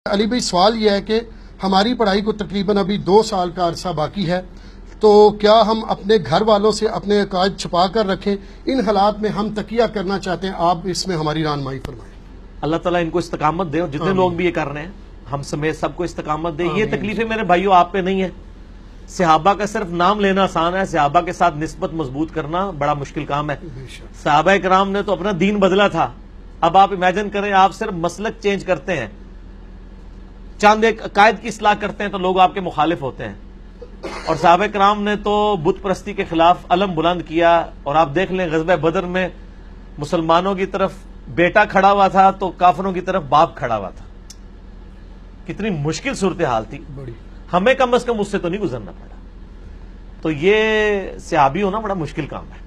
علی بھائی سوال یہ ہے کہ ہماری پڑھائی کو تقریباً ابھی 2 سال کا عرصہ باقی ہے، تو کیا ہم اپنے گھر والوں سے اپنے عقائد چھپا کر رکھیں؟ ان حالات میں ہم تقیہ کرنا چاہتے ہیں، آپ اس میں ہماری رہنمائی فرمائیں۔ اللہ تعالیٰ ان کو استقامت دے، اور جتنے لوگ بھی یہ کر رہے ہیں ہم سمیت سب کو استقامت دے۔ یہ تکلیفیں میرے بھائیوں آپ پہ نہیں ہیں۔ صحابہ کا صرف نام لینا آسان ہے، صحابہ کے ساتھ نسبت مضبوط کرنا بڑا مشکل کام ہے۔ صحابہ کرام نے تو اپنا دین بدلا تھا۔ اب آپ امیجن کریں، آپ صرف مسلک چینج کرتے ہیں، چاند ایک عقائد کی اصلاح کرتے ہیں تو لوگ آپ کے مخالف ہوتے ہیں۔ اور صحابہ کرام نے تو بت پرستی کے خلاف علم بلند کیا، اور آپ دیکھ لیں غزوہ بدر میں مسلمانوں کی طرف بیٹا کھڑا ہوا تھا تو کافروں کی طرف باپ کھڑا ہوا تھا۔ کتنی مشکل صورتحال تھی، ہمیں کم از کم اس سے تو نہیں گزرنا پڑا۔ تو یہ صحابی ہونا بڑا مشکل کام ہے،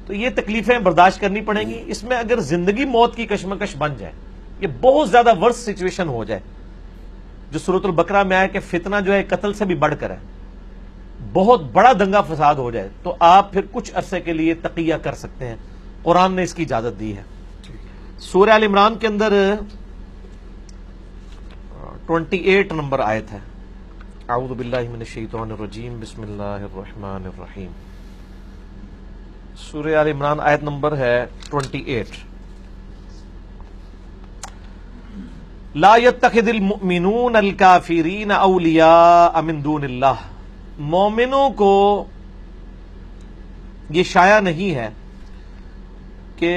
تو یہ تکلیفیں برداشت کرنی پڑیں گی۔ اس میں اگر زندگی موت کی کشمکش بن جائے، یہ بہت زیادہ ورس سچویشن ہو جائے، جو سورۃ البقرہ میں آیا کہ فتنہ جو ہے قتل سے بھی بڑھ کر ہے، بہت بڑا دنگا فساد ہو جائے، تو آپ پھر کچھ عرصے کے لیے تقیہ کر سکتے ہیں۔ قرآن نے اس کی اجازت دی ہے۔ سورہ آل عمران کے اندر 28 نمبر آیت ہے۔ اعوذ باللہ من الشیطان الرجیم، بسم اللہ الرحمن الرحیم۔ سورہ آل عمران آیت نمبر ہے 28۔ لا يتخذ المؤمنون الكافرین اولیاء من دون اللہ۔ مومنوں کو یہ شایع نہیں ہے کہ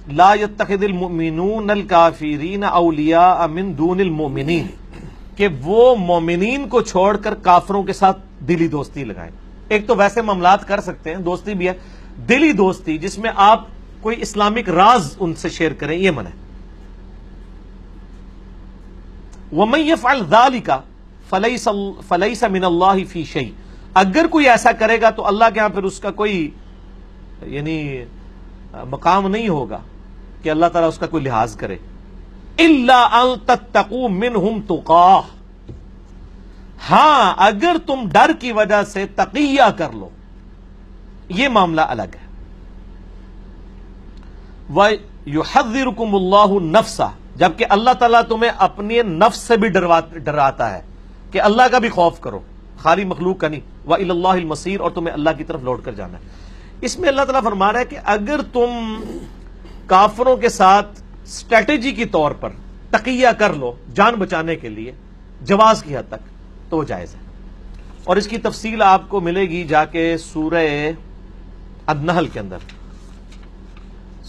لا يتخذ المؤمنون الکافرین اولیاء من دون المؤمنین، کہ وہ مومنین کو چھوڑ کر کافروں کے ساتھ دلی دوستی لگائیں۔ ایک تو ویسے معاملات کر سکتے ہیں، دوستی بھی ہے، دلی دوستی جس میں آپ کوئی اسلامک راز ان سے شیئر کریں، یہ منع ہے۔ وَمَن يَفْعَلْ ذَلِكَ فَلَيْسَ مِنَ اللَّهِ فِي شَيْءٍ، اگر کوئی ایسا کرے گا تو اللہ کے ہاں پھر اس کا کوئی یعنی مقام نہیں ہوگا کہ اللہ تعالیٰ اس کا کوئی لحاظ کرے۔ إِلَّا أَن تَتَّقُوا مِنْهُمْ تُقَاةً، ہاں اگر تم ڈر کی وجہ سے تقیہ کر لو، یہ معاملہ الگ ہے۔ وَيُحَذِّرُكُمُ اللَّهُ نَفْسَهُ، جبکہ اللہ تعالیٰ تمہیں اپنے نفس سے بھی ڈراتا ہے کہ اللہ کا بھی خوف کرو، خالی مخلوق کا نہیں۔ وَإِلَى اللَّهِ الْمَصِيرُ، اور تمہیں اللہ کی طرف لوٹ کر جانا ہے۔ اس میں اللہ تعالیٰ فرما رہا ہے کہ اگر تم کافروں کے ساتھ اسٹریٹجی کی طور پر تقیہ کر لو جان بچانے کے لیے، جواز کی حد تک، تو وہ جائز ہے۔ اور اس کی تفصیل آپ کو ملے گی جا کے سورہ النحل کے اندر۔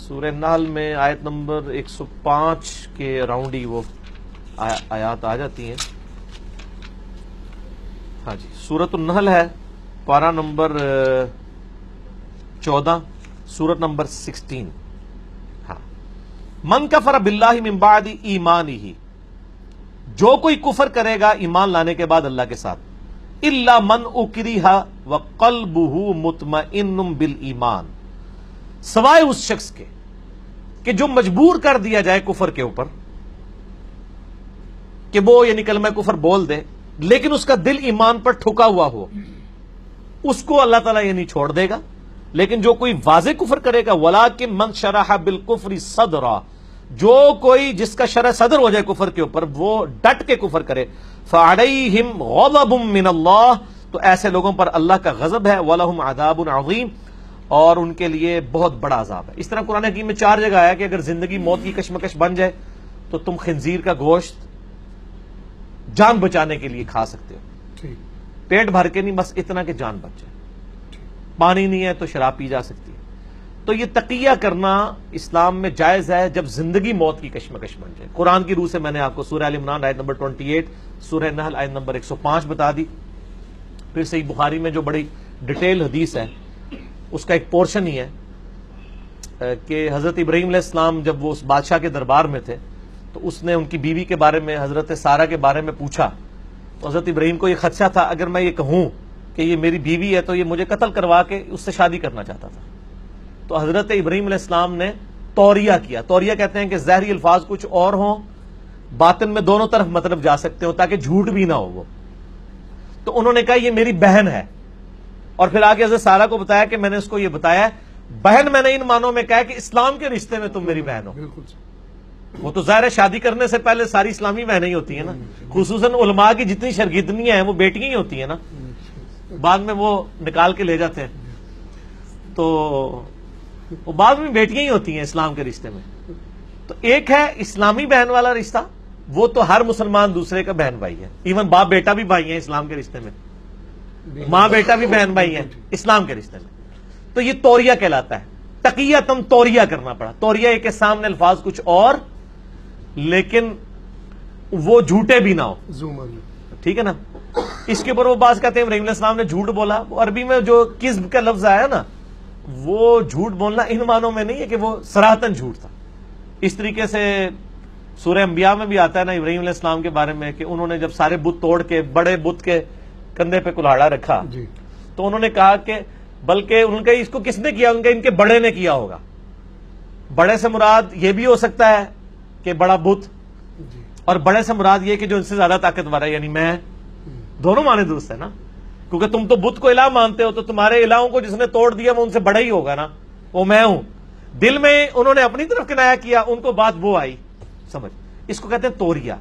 سورہ نحل میں آیت نمبر 105 کے اراؤنڈ ہی وہ آیات آ جاتی ہیں۔ ہاں جی، سورۃ النحل ہے، پارہ نمبر 14، سورت نمبر 16۔ ہاں، من کفر باللہ من بعد ایمانہ، جو کوئی کفر کرے گا ایمان لانے کے بعد اللہ کے ساتھ، الا من اکرہ وقلبہ مطمئن بالایمان، سوائے اس شخص کے کہ جو مجبور کر دیا جائے کفر کے اوپر، کہ وہ یعنی کلمہ کفر بول دے لیکن اس کا دل ایمان پر ٹھکا ہوا ہو، اس کو اللہ تعالیٰ یہ نہیں چھوڑ دے گا۔ لیکن جو کوئی واضح کفر کرے گا، وَلَٰكِن مَن شَرَحَ بِالْكُفْرِ صَدْرًا، جو کوئی جس کا شرح صدر ہو جائے کفر کے اوپر، وہ ڈٹ کے کفر کرے، فَعَلَيْهِمْ غَضَبٌ مِّنَ اللَّهِ، تو ایسے لوگوں پر اللہ کا غضب ہے، وَلَهُمْ عَذَابٌ عَظِيمٌ، اور ان کے لیے بہت بڑا عذاب ہے۔ اس طرح قرآن حکیم میں 4 جگہ آیا کہ اگر زندگی موت کی کشمکش بن جائے تو تم خنزیر کا گوشت جان بچانے کے لیے کھا سکتے ہو، پیٹ بھر کے نہیں، بس اتنا کہ جان بچ جائے۔ پانی نہیں ہے تو شراب پی جا سکتی ہے۔ تو یہ تقیہ کرنا اسلام میں جائز ہے جب زندگی موت کی کشمکش بن جائے۔ قرآن کی روح سے میں نے آپ کو سورہ آل عمران آیت نمبر 28، سورہ نحل آیت نمبر 105 بتا دی۔ پھر صحیح بخاری میں جو بڑی ڈیٹیل حدیث ہے، اس کا ایک پورشن ہی ہے کہ حضرت ابراہیم علیہ السلام جب وہ اس بادشاہ کے دربار میں تھے تو اس نے ان کی بیوی کے بارے میں، حضرت سارہ کے بارے میں پوچھا، تو حضرت ابراہیم کو یہ خدشہ تھا اگر میں یہ کہوں کہ یہ میری بیوی ہے تو یہ مجھے قتل کروا کے اس سے شادی کرنا چاہتا تھا۔ تو حضرت ابراہیم علیہ السلام نے توریہ کیا۔ توریہ کہتے ہیں کہ ظاہری الفاظ کچھ اور ہوں، باطن میں دونوں طرف مطلب جا سکتے ہوں تاکہ جھوٹ بھی نہ ہو وہ۔ تو انہوں نے کہا یہ میری بہن ہے، اور پھر آگے حضرت سارہ کو بتایا کہ میں نے اس کو یہ بتایا ہے، بہن میں نے ان معنوں میں کہا کہ اسلام کے رشتے میں تم میری بہن ہو۔ وہ تو ظاہر ہے شادی کرنے سے پہلے ساری اسلامی بہنیں ہی ہوتی ہیں نا، خصوصاً علماء کی جتنی شرگردنیاں ہیں وہ بیٹیاں ہی ہوتی ہیں نا، بعد میں وہ نکال کے لے جاتے ہیں، تو وہ بعد میں بیٹیاں ہی ہوتی ہیں اسلام کے رشتے میں۔ تو ایک ہے اسلامی بہن والا رشتہ، وہ تو ہر مسلمان دوسرے کا بہن بھائی ہے، ایون باپ بیٹا بھی بھائی ہیں اسلام کے رشتے میں، ماں بیٹا بھی بہن بھائی ہیں اسلام کے رشتے میں۔ تو یہ توریہ کہلاتا ہے، تقیتم توریہ کرنا پڑا۔ توریہ کے سامنے الفاظ کچھ اور لیکن وہ جھوٹے بھی نہ ہو، ٹھیک ہے نا۔ اس کے اوپر وہ بات کہتے ہیں ابراہیم علیہ السلام نے جھوٹ بولا، وہ عربی میں جو کذب کا لفظ آیا نا، وہ جھوٹ بولنا ان معنوں میں نہیں ہے کہ وہ صراحتاً جھوٹ تھا۔ اس طریقے سے سورہ انبیاء میں بھی آتا ہے نا ابراہیم علیہ السلام کے بارے میں کہ انہوں نے جب سارے بت توڑ کے بڑے بت کے کندھے پہ کلاڑا رکھا تو انہوں نے کہا کہ بلکہ ان کا اس کو کس نے کیا، ان کے بڑے نے کیا ہوگا۔ بڑے سے مراد یہ بھی ہو سکتا ہے کہ بڑا بت، اور بڑے سے مراد یہ کہ جو ان سے زیادہ طاقتور ہے، یعنی میں، دونوں معنی درست ہے نا، کیونکہ تم تو بت کو الہ مانتے ہو تو تمہارے الہوں کو جس نے توڑ دیا وہ ان سے بڑا ہی ہوگا نا، وہ میں ہوں۔ دل میں انہوں نے اپنی طرف کنایا کیا، ان کو بات وہ آئی سمجھ۔ اس کو کہتے ہیں توریہ۔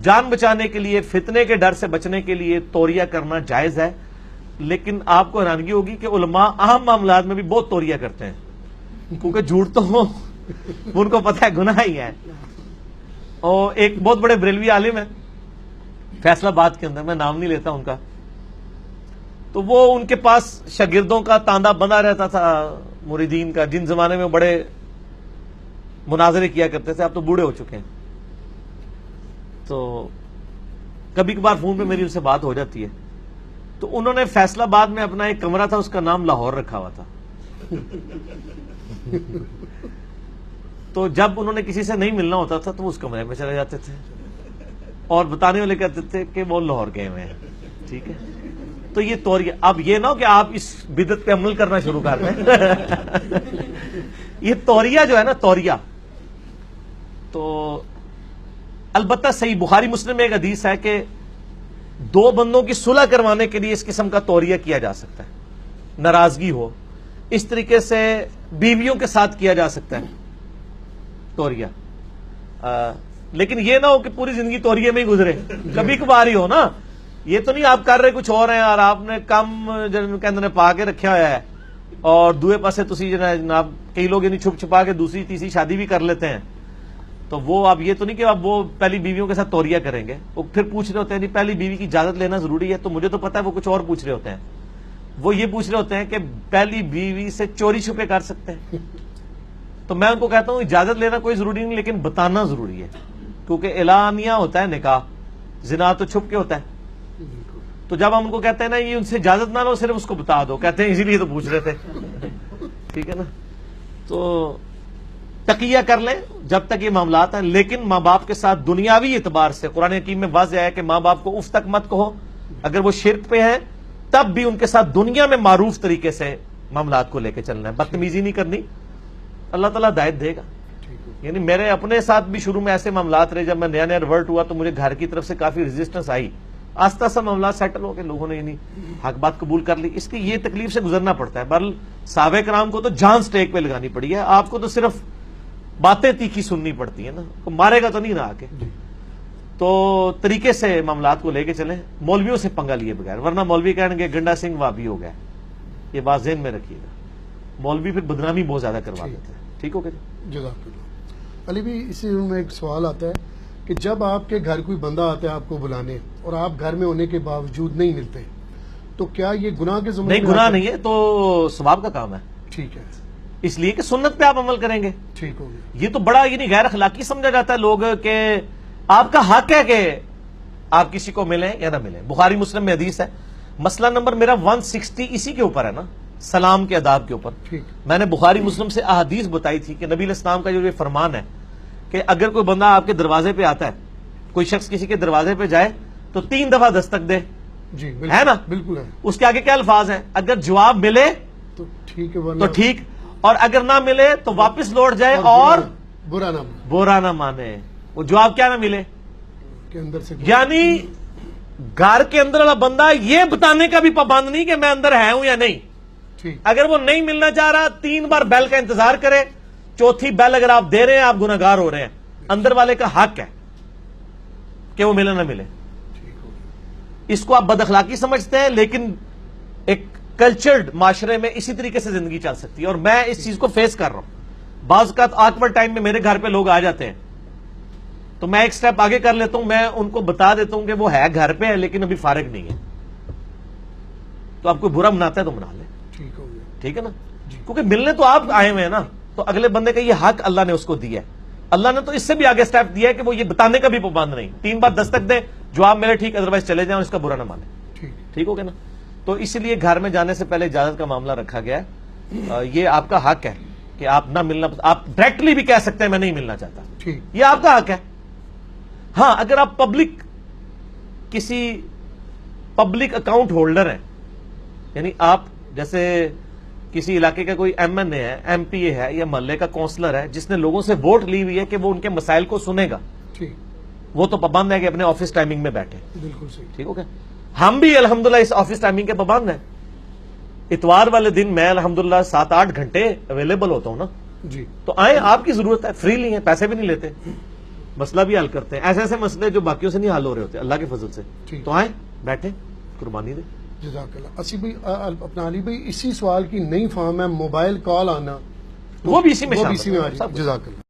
جان بچانے کے لیے، فتنے کے ڈر سے بچنے کے لیے توریہ کرنا جائز ہے، لیکن آپ کو حیرانگی ہوگی کہ علماء اہم معاملات میں بھی بہت توریہ کرتے ہیں، کیونکہ جھوٹ تو ان کو پتہ ہے گناہ ہی ہے۔ اور ایک بہت بڑے بریلوی عالم ہیں فیصلہ آباد کے اندر، میں نام نہیں لیتا ان کا، تو وہ ان کے پاس شاگردوں کا تاندہ بندہ رہتا تھا، مریدین کا، جن زمانے میں بڑے مناظرے کیا کرتے تھے، اب تو بوڑھے ہو چکے ہیں، تو کبھی کبھار فون پہ میری ان سے بات ہو جاتی ہے۔ تو انہوں نے فیصلہ آباد میں اپنا ایک کمرہ تھا، اس کا نام لاہور رکھا ہوا تھا۔ تو جب انہوں نے کسی سے نہیں ملنا ہوتا تھا تو وہ اس کمرے میں چلے جاتے تھے، اور بتانے والے کہتے تھے کہ وہ لاہور گئے ہوئے ہیں، ٹھیک ہے۔ تو یہ توریہ، اب یہ نہ ہو کہ آپ اس بدعت پہ عمل کرنا شروع کر دیں۔ یہ توریہ جو ہے نا، توریہ، تو البتہ صحیح بخاری مسلم میں ایک حدیث ہے کہ دو بندوں کی صلح کروانے کے لیے اس قسم کا توریہ کیا جا سکتا ہے، ناراضگی ہو، اس طریقے سے بیویوں کے ساتھ کیا جا سکتا ہے توریہ، لیکن یہ نہ ہو کہ پوری زندگی توریے میں ہی گزرے، کبھی کبھار ہی ہو نا۔ یہ تو نہیں آپ کر رہے کچھ اور ہیں اور آپ نے کم کے اندر پا کے رکھا ہوا ہے، اور دوسرے پاسے تسی جناب کئی لوگ یعنی چھپ چھپا کے دوسری تیسری شادی بھی کر لیتے ہیں، تو وہ اب یہ تو نہیں کہ اب وہ پہلی بیویوں کے ساتھ توریہ کریں گے، وہ پھر پوچھ رہے ہوتے ہیں نہیں پہلی بیوی کی اجازت لینا ضروری ہے، تو مجھے تو پتا ہے وہ کچھ اور پوچھ رہے ہوتے ہیں، وہ یہ پوچھ رہے ہوتے ہیں کہ پہلی بیوی سے چوری چھپے کر سکتے ہیں۔ تو میں ان کو کہتا ہوں اجازت لینا کوئی ضروری نہیں، لیکن بتانا ضروری ہے، کیونکہ اعلانیہ ہوتا ہے نکاح، زنا تو چھپ کے ہوتا ہے۔ تو جب ہم ان کو کہتے ہیں نا یہ ان سے اجازت نہ لو، صرف اس کو بتا دو، کہتے ہیں اسی لیے تو پوچھ رہے تھے، ٹھیک ہے نا۔ تو تقیہ کر لیں جب تک یہ معاملات ہیں، لیکن ماں باپ کے ساتھ دنیاوی اعتبار سے قرآن حکیم میں واضح ہے کہ ماں باپ کو اف تک مت کہو، اگر وہ شرک پہ ہیں تب بھی ان کے ساتھ دنیا میں معروف طریقے سے معاملات کو لے کے چلنا ہے، بدتمیزی نہیں کرنی، اللہ تعالیٰ ہدایت دے گا۔ یعنی میرے اپنے ساتھ بھی شروع میں ایسے معاملات رہے، جب میں نیا نیا ریورٹ ہوا تو مجھے گھر کی طرف سے کافی ریزسٹنس آئی، آستہ آستہ معاملات سیٹل ہو کے لوگوں نے یعنی حق بات قبول کر لی، اس کی یہ تکلیف سے گزرنا پڑتا ہے۔ بہرحال صحابہ کرام کو تو جان سٹیک پہ لگانی پڑی ہے، آپ کو تو صرف باتیں تیکھی سننی پڑتی ہیں نا، مارے گا تو نہیں نہ آ کے۔ تو طریقے سے معاملات کو لے کے چلیں، مولویوں سے پنگا لیے بغیر، ورنہ مولوی کہیں گے گنڈا سنگھ وابی ہو گیا، یہ بات ذہن میں رکھیے گا، مولوی پھر بدنامی بہت زیادہ کروا دیتے ہیں۔ ٹھیک ہو گیا جزاک اللہ۔ علی بھی اسی میں ایک سوال آتا ہے کہ جب آپ کے گھر کوئی بندہ آتا ہے آپ کو بلانے اور آپ گھر میں ہونے کے باوجود نہیں ملتے، تو کیا یہ گناہ کے ضمن میں؟ نہیں، گناہ نہیں ہے، تو ثواب کا کام ہے، ٹھیک ہے، اس لیے کہ سنت پہ آپ عمل کریں گے۔ ٹھیک ہو گیا۔ یہ تو بڑا یعنی غیر اخلاقی سمجھا جاتا ہے لوگ کہ آپ کا حق ہے کہ آپ کسی کو ملیں یا نہ ملیں۔ بخاری مسلم میں حدیث ہے، مسئلہ نمبر میرا 160 اسی کے اوپر ہے نا، سلام کے آداب کے اوپر۔ میں نے بخاری مسلم سے احادیث بتائی تھی کہ نبی علیہ السلام کا جو یہ فرمان ہے کہ اگر کوئی بندہ آپ کے دروازے پہ آتا ہے، کوئی شخص کسی کے دروازے پہ جائے تو 3 دفعہ دستک دے، جی ہے نا، بالکل ہے۔ اس کے آگے کیا الفاظ ہیں؟ اگر جواب ملے تو ٹھیک ہے، تو ٹھیک، اور اگر نہ ملے تو واپس لوٹ جائے اور برا نہ مانے۔ وہ جواب کیا نہ ملے کے اندر سے، یعنی گھر کے اندر والا بندہ یہ بتانے کا بھی پابند نہیں کہ میں اندر ہے ہوں یا نہیں۔ اگر وہ نہیں ملنا چاہ رہا 3 بار بیل کا انتظار کرے، چوتھی بیل اگر آپ دے رہے ہیں آپ گناہگار ہو رہے ہیں، اندر والے کا حق ہے کہ وہ ملے نہ ملے. ٹھیک ہو گیا. اس کو آپ بد اخلاقی سمجھتے ہیں, لیکن ایک کلچرڈ معاشرے میں اسی طریقے سے زندگی چل سکتی ہے, اور میں اس چیز کو فیس کر رہا ہوں. بعض اوقات آکورڈ ٹائم میں میرے گھر پہ لوگ آ جاتے ہیں تو میں ایک سٹیپ آگے کر لیتا ہوں, میں ان کو بتا دیتا ہوں کہ وہ ہے گھر پہ ہے لیکن ابھی فارغ نہیں ہے, تو آپ کوئی برا مناتا ہے تو منا لے. ٹھیک ہو گیا. ٹھیک ہے نا, کیونکہ ملنے تو آپ آئے ہوئے ہیں نا, تو اگلے بندے کا یہ حق اللہ نے اس کو دیا ہے. اللہ نے تو اس سے بھی آگے سٹیپ دیا ہے کہ وہ یہ بتانے کا بھی پابند نہیں, 3 بار دستک دے, جواب ملے ٹھیک, ادروائز چلے جائیں, اس کا برا نہ مانے. ٹھیک. ٹھیک ہو گیا نا. تو اسی لیے گھر میں جانے سے پہلے اجازت کا معاملہ رکھا گیا ہے. یہ آپ کا حق ہے کہ آپ نہ ملنا, آپ ڈائریکٹلی بھی کہہ سکتے ہیں میں نہیں ملنا چاہتا, ٹھیک. یہ آپ کا حق ہے. ہاں اگر آپ کسی پبلک اکاؤنٹ ہولڈر ہیں, یعنی آپ جیسے کسی علاقے کا کوئی ایم این اے ہے, ایم پی اے ہے, یا محلے کا کونسلر ہے جس نے لوگوں سے ووٹ لی ہوئی ہے کہ وہ ان کے مسائل کو سنے گا, ٹھیک. وہ تو پابند ہے کہ اپنے آفس ٹائمنگ میں بیٹھے. بالکل صحیح. ٹھیک ہو گیا. ہم بھی الحمدللہ اس آفس ٹائمنگ کے پابند ہیں. اتوار والے دن میں الحمدللہ 7-8 گھنٹے اویلیبل ہوتا ہوں نا, جی. تو آئیں, آپ کی ضرورت ہے, فریلی ہیں, پیسے بھی نہیں لیتے, مسئلہ بھی حل کرتے ہیں. ایسے ایسے مسئلے جو باقیوں سے نہیں حل ہو رہے ہوتے اللہ کے فضل سے, ٹھیک. تو آئیں, بیٹھیں, قربانی دیں. جزاک اللہ. اسی بھائی اپنا علی بھائی اسی سوال کی نئی فہم ہے, موبائل کال آنا, وہ بھی اسی میں وہ شامل بھی اسی میں ہے. آ رہی ہے. سب کچھ. جزاک اللہ.